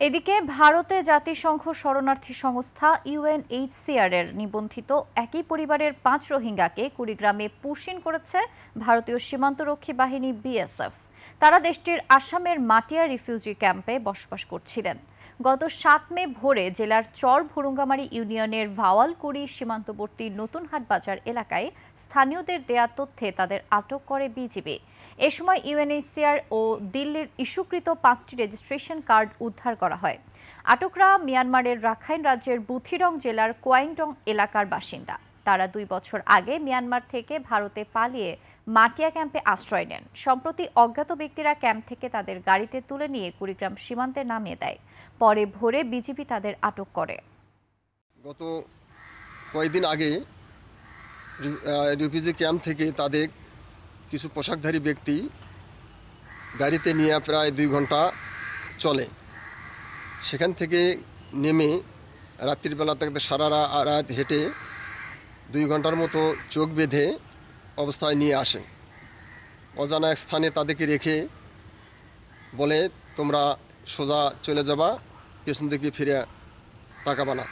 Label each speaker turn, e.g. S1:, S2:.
S1: এদিকে ভারতে জাতিসংঘ শরণার্থী সংস্থা ইউএনএইচসিআর এর নিবন্ধিত একই পরিবারের ৫ রোহিঙ্গাকে কুড়িগ্রামে পুশিন করেছে ভারতীয় সীমান্তরক্ষী বাহিনী বিএসএফ। তারা দেশটির আসামের মাটিয়া রিফিউজি ক্যাম্পে বসবাস করছিলেন। গত ৭ মে ভোরে জেলার চর ভুরুঙ্গামারী ইউনিয়নের ভাওয়ালকুড়ি সীমান্তবর্তী নতুনহাট বাজার এলাকায় স্থানীয়দের দেয়া তথ্যে তাদের আটক করে বিজিবি। এ সময় ইউএনএইচসিআর ও দিল্লির ইস্যুকৃত ৫টি রেজিস্ট্রেশন কার্ড উদ্ধার করা হয়। আটকরা মিয়ানমারের রাখাইন রাজ্যের বুথিরং জেলার কোয়াইংডং এলাকার বাসিন্দা। তারা ২ বছর আগে মিয়ানমার থেকে ভারতে পালিয়ে মাটিয়া ক্যাম্পে আশ্রয় নেন। সম্প্রতি অজ্ঞাত ব্যক্তিরা ক্যাম্প থেকে তাদের গাড়িতে তুলে নিয়ে কুড়িগ্রাম সীমান্তে নামিয়ে দেয়। পরে ভোরে বিজিবি তাদের আটক করে।
S2: গত কয়েকদিন আগে রিফিউজি ক্যাম্প থেকে তাদের কিছু পোশাকধারী ব্যক্তি গাড়িতে নিয়ে প্রায় ২ ঘন্টা চলে। সেখান থেকে নেমে রাত্রিবেলা তাদের সারা রাত হেঁটে ২ ঘন্টার মতো চোখ বেঁধে অবস্থায় নিয়ে আসে। অজানা এক স্থানে তাদেরকে রেখে বলে, তোমরা সোজা চলে যাবা, পেছন দিকে ফিরে তাকাবা না।